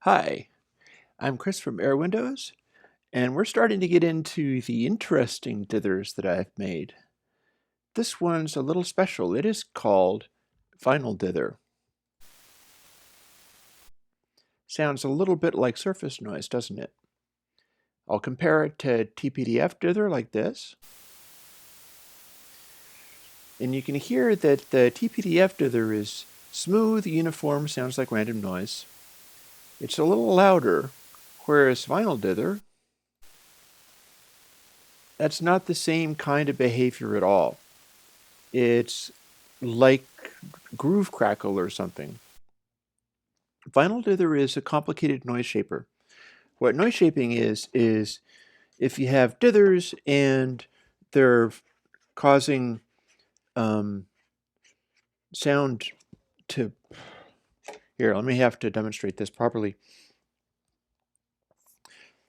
Hi, I'm Chris from airwindows, and we're starting to get into the interesting dithers that I've made. This one's a little special. It is called VinylDither. Sounds a little bit like surface noise, doesn't it? I'll compare it to TPDF dither like this. And you can hear that the TPDF dither is smooth, uniform, sounds like random noise. It's a little louder, whereas VinylDither, that's not the same kind of behavior at all. It's like groove crackle or something. VinylDither is a complicated noise shaper. What noise shaping is if you have dithers and they're causing sound to... Here, let me have to demonstrate this properly.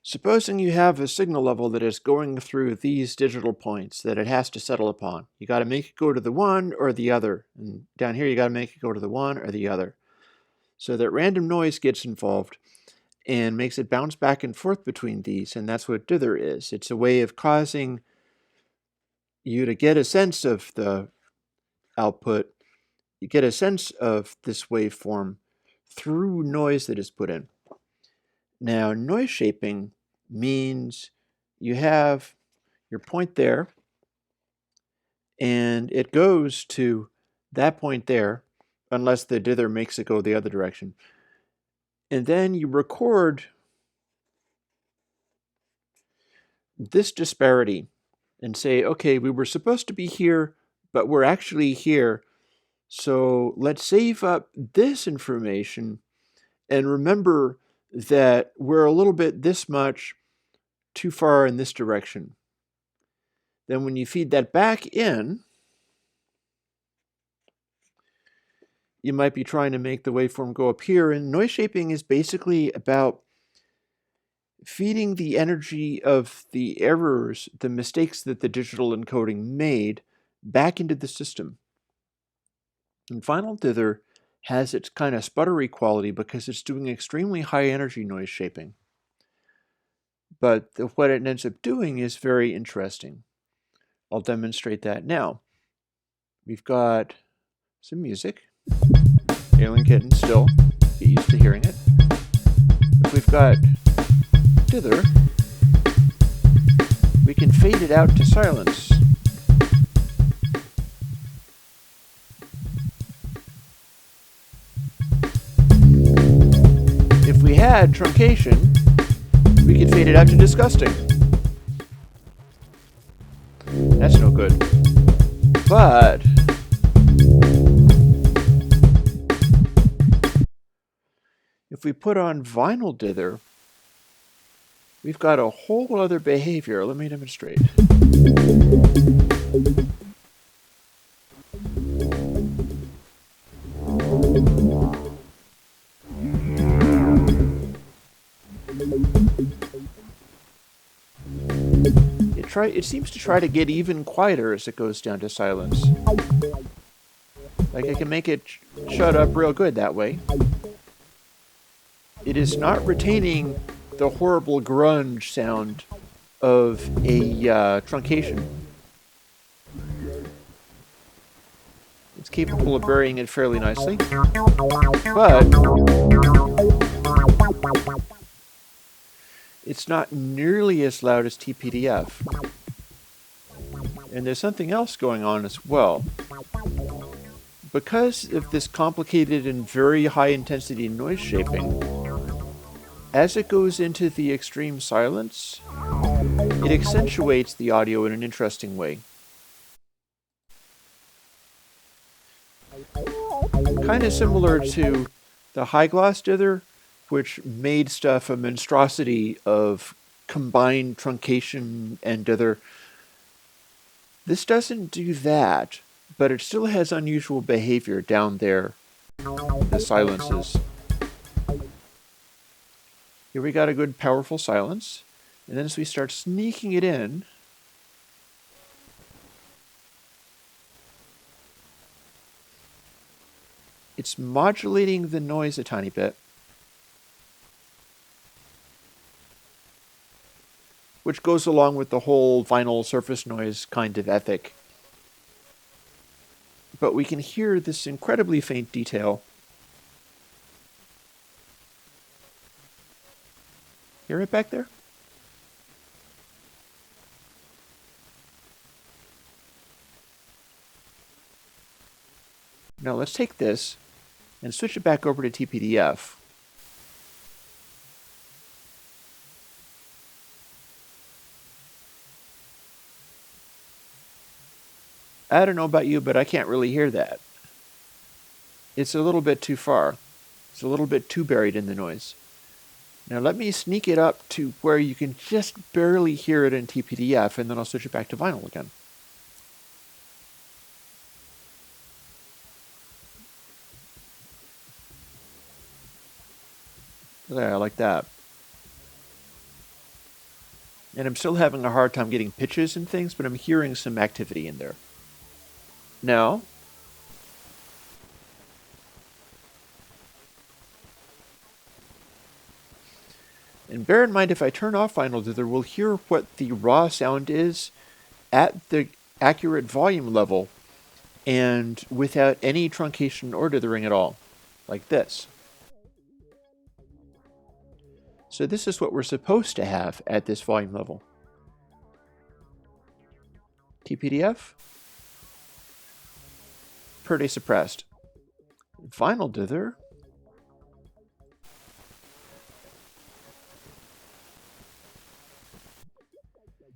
Supposing you have a signal level that is going through these digital points that it has to settle upon. You got to make it go to the one or the other. And down here, you got to make it go to the one or the other. So that random noise gets involved and makes it bounce back and forth between these, and that's what dither is. It's a way of causing you to get a sense of the output. You get a sense of this waveform through noise that is put in. Now, noise shaping means you have your point there, and it goes to that point there, unless the dither makes it go the other direction. And then you record this disparity and say, okay, we were supposed to be here, but we're actually here. So let's save up this information and remember that we're a little bit this much too far in this direction. Then when you feed that back in, you might be trying to make the waveform go up here. And noise shaping is basically about feeding the energy of the errors, the mistakes that the digital encoding made, back into the system. And VinylDither has its kind of sputtery quality because it's doing extremely high energy noise shaping. But what it ends up doing is very interesting. I'll demonstrate that now. We've got some music. Alien Kitten still. Get used to hearing it. If we've got dither, we can fade it out to silence. If we had truncation, we could fade it out to disgusting. That's no good. But if we put on VinylDither, we've got a whole other behavior. Let me demonstrate. It seems to try to get even quieter as it goes down to silence. Like I can make it shut up real good that way. It is not retaining the horrible grunge sound of a truncation. It's capable of burying it fairly nicely, but it's not nearly as loud as TPDF. And there's something else going on as well. Because of this complicated and very high intensity noise shaping, as it goes into the extreme silence, it accentuates the audio in an interesting way. Kind of similar to the high gloss dither, which made stuff a monstrosity of combined truncation and dither. This doesn't do that, but it still has unusual behavior down there, the silences. Here we got a good powerful silence, and then as we start sneaking it in, it's modulating the noise a tiny bit. which goes along with the whole vinyl surface noise kind of ethic. But we can hear this incredibly faint detail. Hear it back there? Now let's take this and switch it back over to TPDF. I don't know about you, but I can't really hear that. It's a little bit too far. It's a little bit too buried in the noise. Now let me sneak it up to where you can just barely hear it in TPDF, and then I'll switch it back to vinyl again. There, I like that. And I'm still having a hard time getting pitches and things, but I'm hearing some activity in there. Now, and bear in mind, if I turn off VinylDither, we'll hear what the raw sound is at the accurate volume level and without any truncation or dithering at all, like this. So this is what we're supposed to have at this volume level. TPDF, pretty suppressed. VinylDither,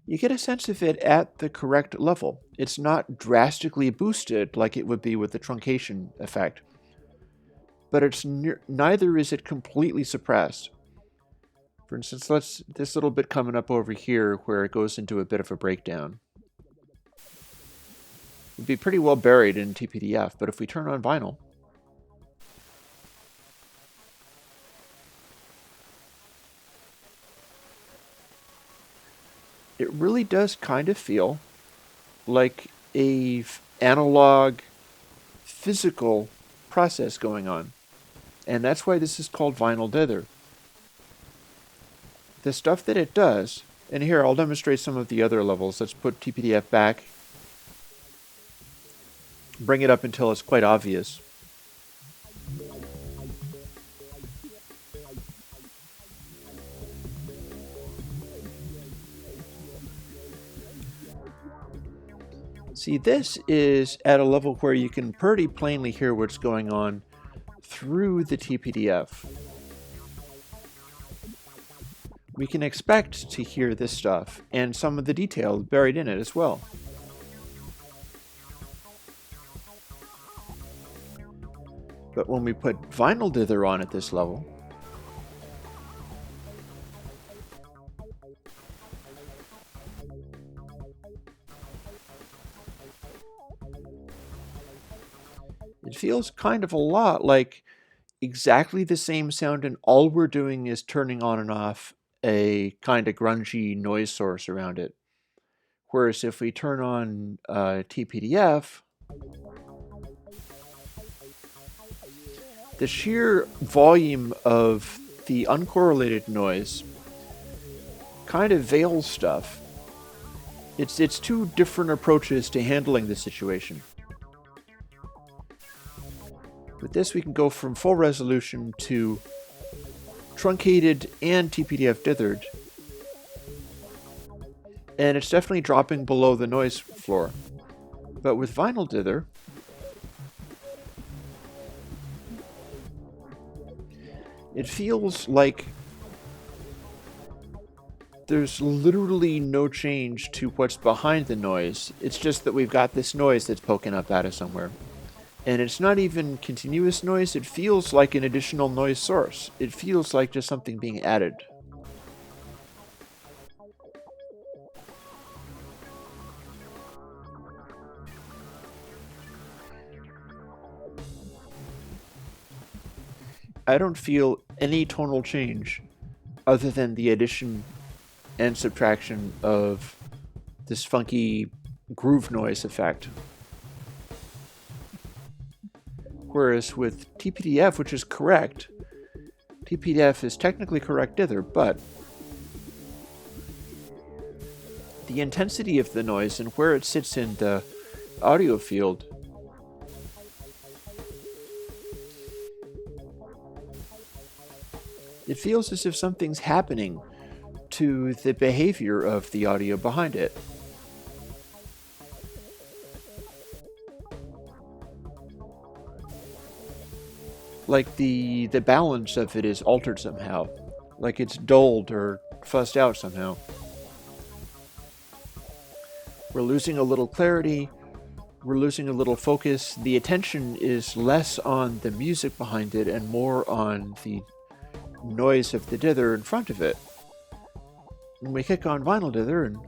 you get a sense of it at the correct level. It's not drastically boosted like it would be with the truncation effect, but it's neither is it completely suppressed. For instance, this little bit coming up over here where it goes into a bit of a breakdown. It'd be pretty well buried in TPDF, but if we turn on vinyl, it really does kind of feel like a analog physical process going on. And that's why this is called VinylDither. The stuff that it does, and here I'll demonstrate some of the other levels. Let's put TPDF back. Bring it up until it's quite obvious. See, this is at a level where you can pretty plainly hear what's going on through the TPDF. We can expect to hear this stuff and some of the detail buried in it as well. But when we put VinylDither on at this level, it feels kind of a lot like exactly the same sound, and all we're doing is turning on and off a kind of grungy noise source around it. Whereas if we turn on TPDF, the sheer volume of the uncorrelated noise kind of veils stuff. It's two different approaches to handling the situation. With this, we can go from full resolution to truncated and TPDF dithered. And it's definitely dropping below the noise floor. But with VinylDither, it feels like there's literally no change to what's behind the noise. It's just that we've got this noise that's poking up out of somewhere. And it's not even continuous noise, it feels like an additional noise source. It feels like just something being added. I don't feel any tonal change other than the addition and subtraction of this funky groove noise effect. Whereas with TPDF, which is correct, TPDF is technically correct dither, but the intensity of the noise and where it sits in the audio field, it feels as if something's happening to the behavior of the audio behind it. Like the balance of it is altered somehow, like it's dulled or fussed out somehow. We're losing a little clarity, we're losing a little focus. The attention is less on the music behind it and more on the noise of the dither in front of it. When we kick on VinylDither and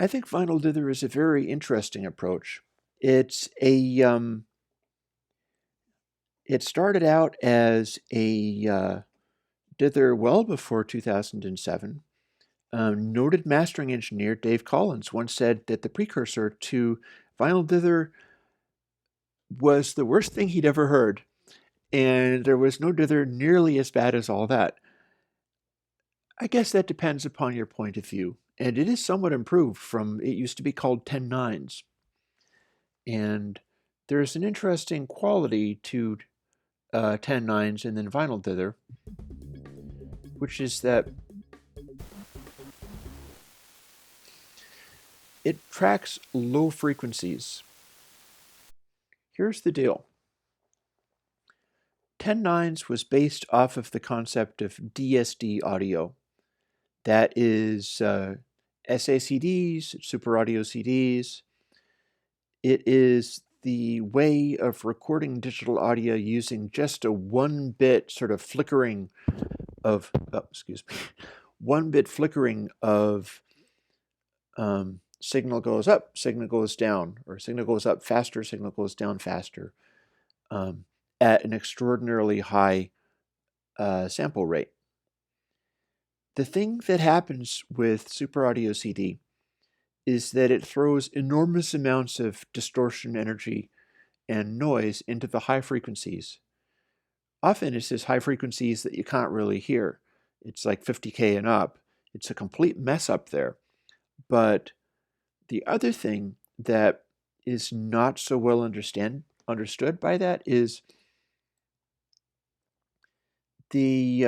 I think VinylDither is a very interesting approach. It's it started out as a dither well before 2007. Noted mastering engineer Dave Collins once said that the precursor to VinylDither was the worst thing he'd ever heard, and there was no dither nearly as bad as all that. I guess that depends upon your point of view, and it is somewhat improved from it used to be called 10.9s. And there's an interesting quality to 10.9s and then VinylDither, which is that it tracks low frequencies. Here's the deal. 10.9s was based off of the concept of DSD audio. That is SACDs, Super Audio CDs. It is the way of recording digital audio using just a 1-bit sort of flickering of, 1-bit flickering of signal goes up, signal goes down, or signal goes up faster, signal goes down faster, at an extraordinarily high sample rate. The thing that happens with Super Audio CD is that it throws enormous amounts of distortion energy and noise into the high frequencies. Often it's just high frequencies that you can't really hear. It's like 50K and up. It's a complete mess up there. But the other thing that is not so well understood by that is the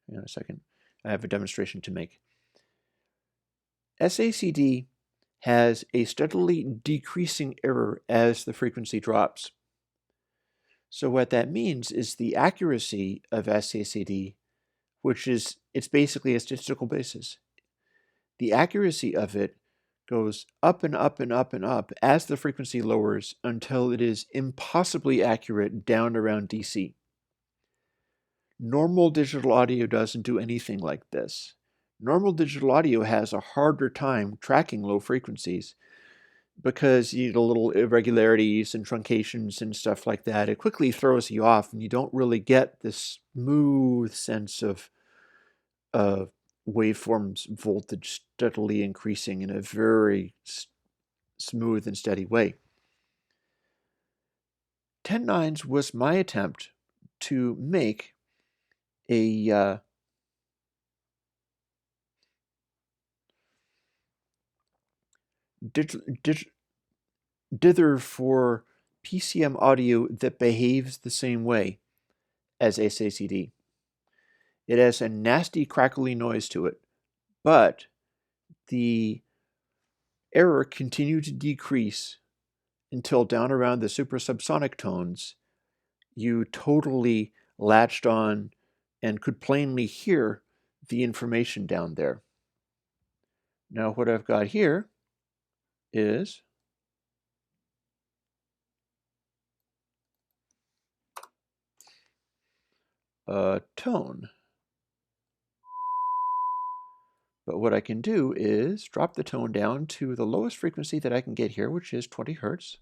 hang on a second. I have a demonstration to make. SACD has a steadily decreasing error as the frequency drops. So what that means is the accuracy of SACD, which is, it's basically a statistical basis. The accuracy of it goes up and up and up and up as the frequency lowers until it is impossibly accurate down around DC. Normal digital audio doesn't do anything like this. Normal digital audio has a harder time tracking low frequencies because you get a little irregularities and truncations and stuff like that. It quickly throws you off and you don't really get this smooth sense of waveforms voltage steadily increasing in a very smooth and steady way. 10.9s was my attempt to make a dither for PCM audio that behaves the same way as SACD. It has a nasty crackly noise to it, but the error continued to decrease until down around the super subsonic tones, you totally latched on and could plainly hear the information down there. Now what I've got here is a tone. But what I can do is drop the tone down to the lowest frequency that I can get here, which is 20 Hertz.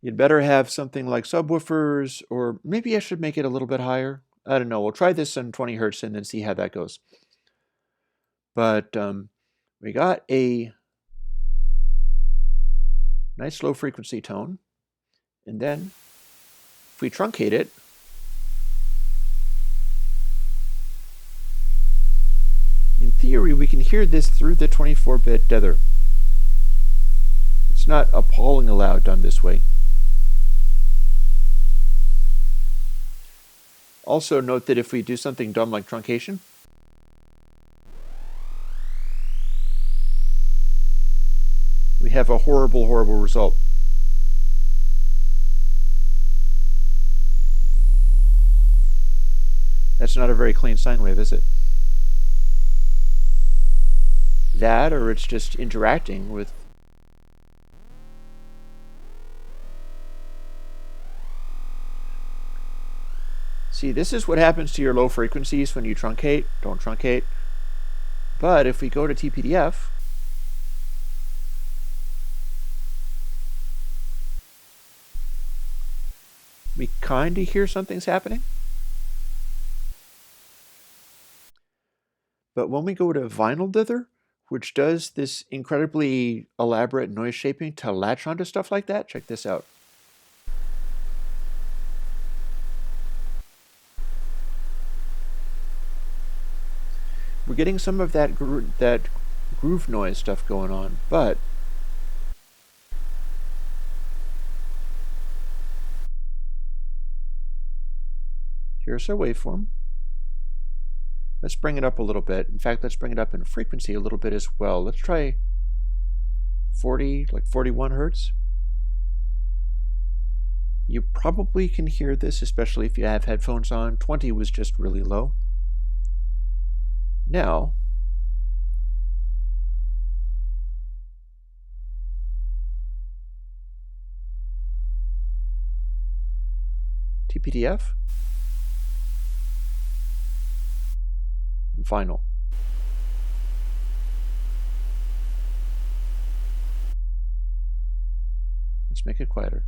You'd better have something like subwoofers, or maybe I should make it a little bit higher. I don't know. We'll try this on 20 hertz and then see how that goes. But we got a nice low frequency tone. And then if we truncate it, in theory, we can hear this through the 24-bit dither. It's not appallingly loud done this way. Also note that if we do something dumb like truncation, we have a horrible, horrible result. That's not a very clean sine wave, is it? That, or it's just interacting with... See, this is what happens to your low frequencies when you truncate. Don't truncate. But if we go to TPDF, we kind of hear something's happening. But when we go to VinylDither, which does this incredibly elaborate noise shaping to latch onto stuff like that, check this out. We're getting some of that groove noise stuff going on, but here's our waveform. Let's bring it up a little bit. In fact, let's bring it up in frequency a little bit as well. Let's try 40, like 41 hertz. You probably can hear this, especially if you have headphones on. 20 was just really low. Now, TPDF and vinyl. Let's make it quieter.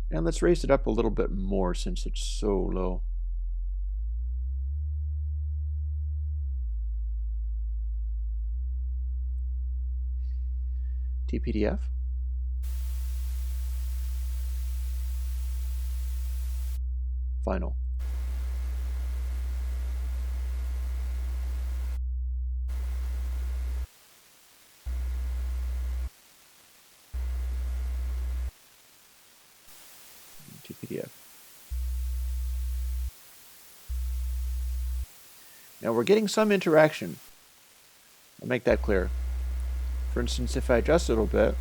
And let's raise it up a little bit more since it's so low. TPDF. Vinyl. TPDF. Now we're getting some interaction. I'll make that clear. For instance, if I adjust a little bit,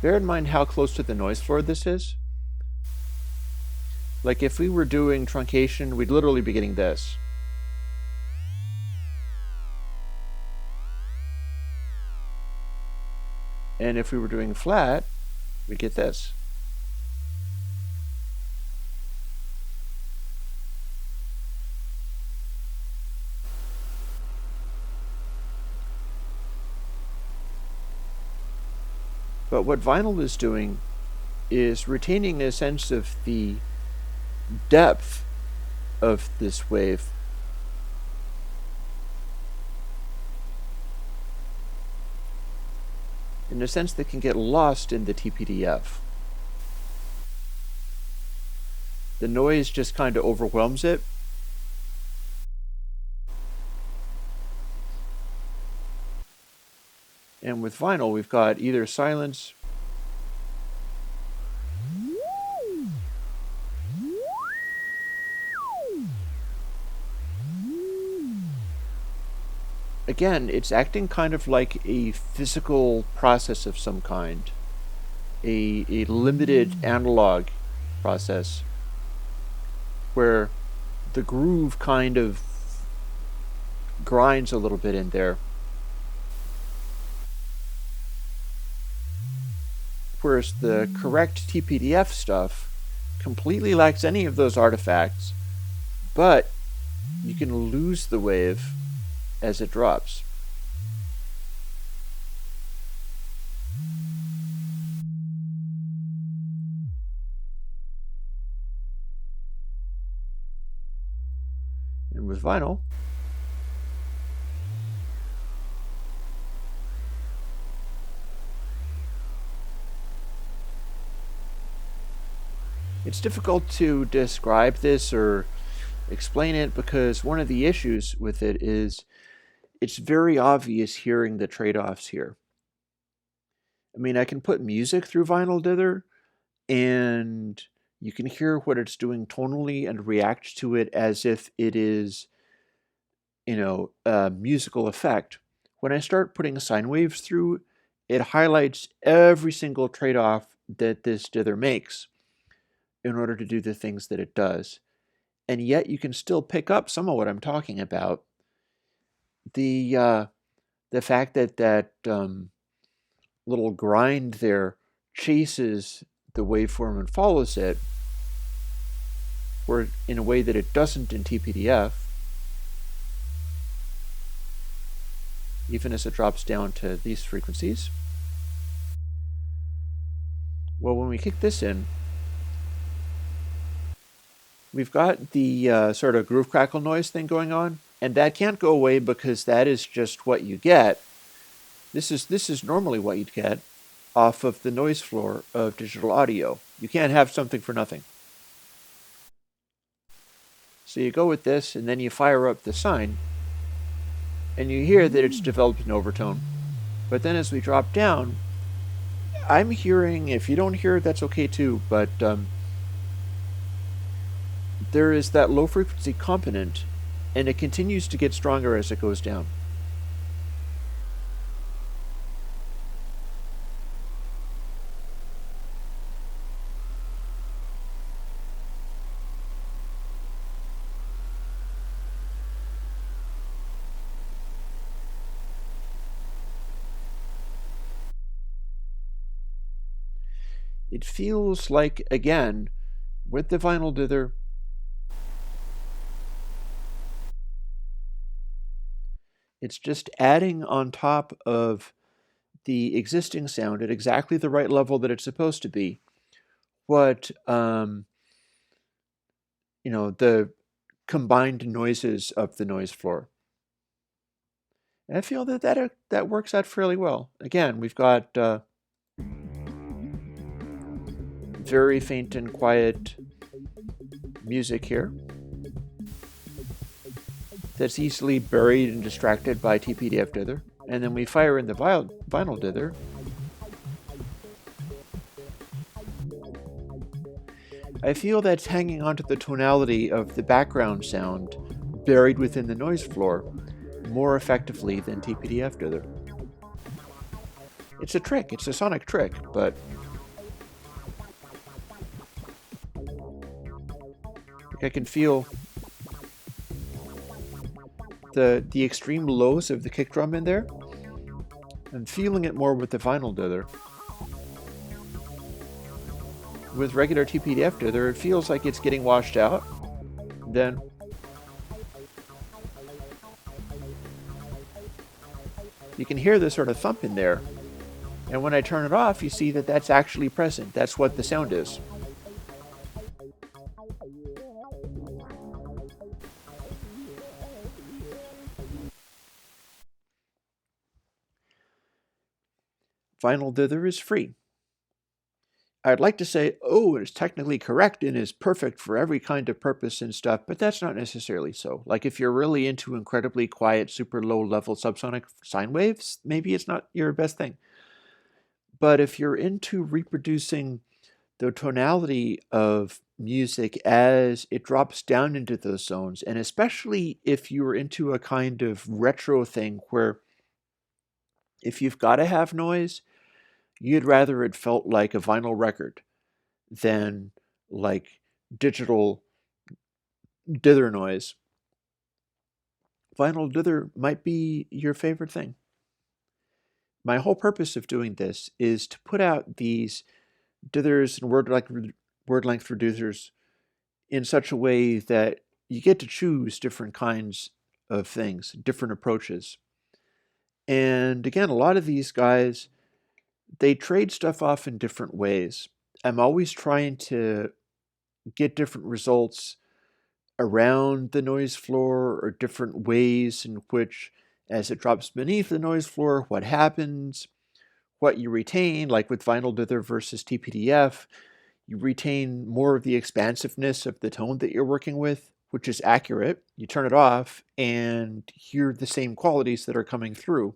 bear in mind how close to the noise floor this is. Like if we were doing truncation, we'd literally be getting this. And if we were doing flat, we'd get this. But what vinyl is doing is retaining a sense of the depth of this wave. In a sense that can get lost in the TPDF. The noise just kind of overwhelms it. And with vinyl, we've got either silence again, it's acting kind of like a physical process of some kind, a limited analog process, where the groove kind of grinds a little bit in there. whereas the correct TPDF stuff completely lacks any of those artifacts, but you can lose the wave as it drops. And with vinyl, it's difficult to describe this or explain it because one of the issues with it is it's very obvious hearing the trade-offs here. I mean, I can put music through VinylDither and you can hear what it's doing tonally and react to it as if it is, a musical effect. When I start putting sine waves through, it highlights every single trade-off that this dither makes in order to do the things that it does. And yet you can still pick up some of what I'm talking about. The fact that little grind there chases the waveform and follows it, or in a way that it doesn't in TPDF, even as it drops down to these frequencies. Well, when we kick this in, we've got the sort of groove crackle noise thing going on, and that can't go away because that is just what you get. This is normally what you'd get off of the noise floor of digital audio. You can't have something for nothing. So you go with this, and then you fire up the sine, and you hear that it's developed an overtone. But then as we drop down, I'm hearing, if you don't hear it, that's okay too, but there is that low frequency component, and it continues to get stronger as it goes down. It feels like, again, with the VinylDither, it's just adding on top of the existing sound at exactly the right level that it's supposed to be what the combined noises of the noise floor. And I feel that works out fairly well. Again, we've got very faint and quiet music here that's easily buried and distracted by TPDF dither. And then we fire in the VinylDither. I feel that's hanging onto the tonality of the background sound buried within the noise floor more effectively than TPDF dither. It's a trick, it's a sonic trick, but I can feel the extreme lows of the kick drum in there. I'm feeling it more with the VinylDither. With regular TPDF dither, it feels like it's getting washed out. Then you can hear the sort of thump in there. And when I turn it off, you see that that's actually present. That's what the sound is. VinylDither is free. I'd like to say, oh, it's technically correct and is perfect for every kind of purpose and stuff, but that's not necessarily so. Like if you're really into incredibly quiet, super low level subsonic sine waves, maybe it's not your best thing. But if you're into reproducing the tonality of music as it drops down into those zones, and especially if you're into a kind of retro thing where if you've got to have noise, you'd rather it felt like a vinyl record than like digital dither noise. VinylDither might be your favorite thing. My whole purpose of doing this is to put out these dithers and word length reducers in such a way that you get to choose different kinds of things, different approaches. And again, a lot of these guys, they trade stuff off in different ways. I'm always trying to get different results around the noise floor or different ways in which, as it drops beneath the noise floor, what happens, what you retain, like with VinylDither versus TPDF, you retain more of the expansiveness of the tone that you're working with, which is accurate. You turn it off and hear the same qualities that are coming through.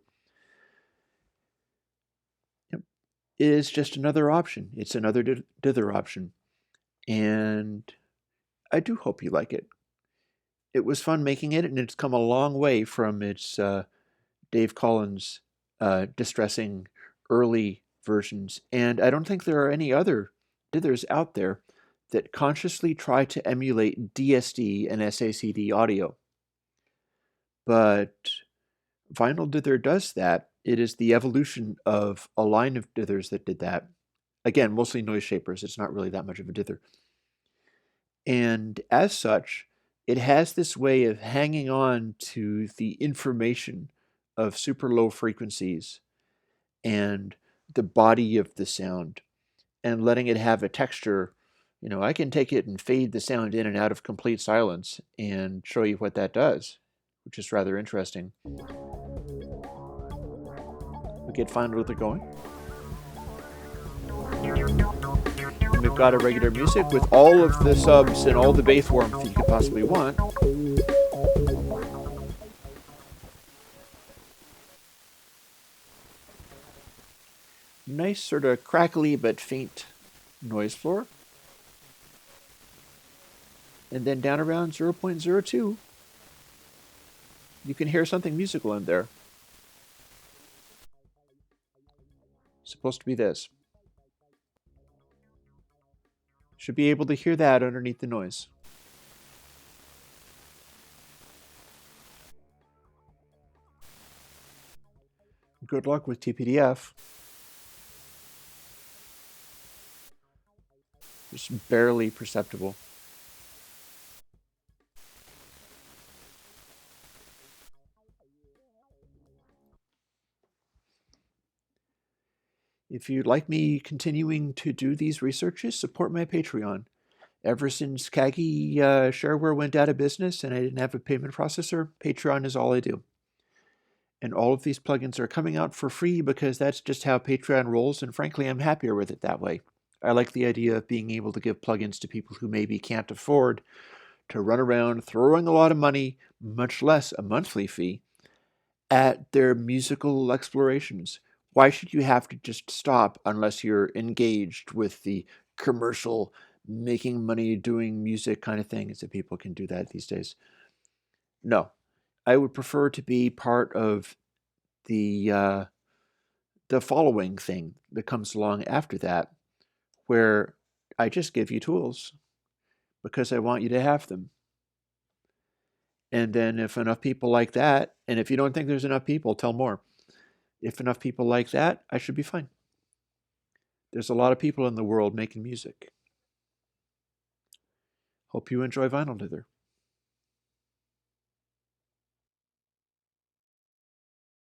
Yep. It is just another option. It's another dither option. And I do hope you like it. It was fun making it, and it's come a long way from its Dave Collins distressing early versions. And I don't think there are any other dithers out there that consciously try to emulate DSD and SACD audio. But VinylDither does that. It is the evolution of a line of dithers that did that. Again, mostly noise shapers. It's not really that much of a dither. And as such, it has this way of hanging on to the information of super low frequencies and the body of the sound and letting it have a texture. I can take it and fade the sound in and out of complete silence and show you what that does, which is rather interesting. We get VinylDither going. And we've got a regular music with all of the subs and all the bass warmth that you could possibly want. Nice sort of crackly but faint noise floor. And then down around 0.02, you can hear something musical in there. It's supposed to be this. Should be able to hear that underneath the noise. Good luck with TPDF. Just barely perceptible. If you'd like me continuing to do these researches, support my Patreon. Ever since Kagi shareware went out of business and I didn't have a payment processor, Patreon is all I do. And all of these plugins are coming out for free because that's just how Patreon rolls, and frankly, I'm happier with it that way. I like the idea of being able to give plugins to people who maybe can't afford to run around throwing a lot of money, much less a monthly fee, at their musical explorations. Why should you have to just stop unless you're engaged with the commercial, making money doing music kind of thing? As if people can do that these days. No, I would prefer to be part of the following thing that comes along after that, where I just give you tools because I want you to have them. And then if enough people like that, and if you don't think there's enough people, tell more. If enough people like that, I should be fine. There's a lot of people in the world making music. Hope you enjoy VinylDither.